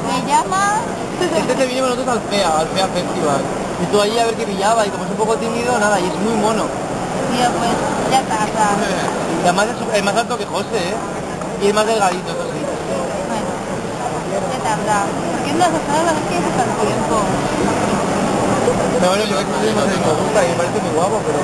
Me llama... Este se vino con nosotros al FEA Festival. Y tú allí a ver qué pillaba, y como es un poco tímido, nada, y es muy mono. Tío, pues ya está. Y además es más alto que José, ¿eh? Y es más delgadito, eso sí. Bueno, ya tarda. Porque no has estado la vez que hace tanto tiempo. Pero bueno, yo que estoy más en me gusta y me parece muy guapo, pero...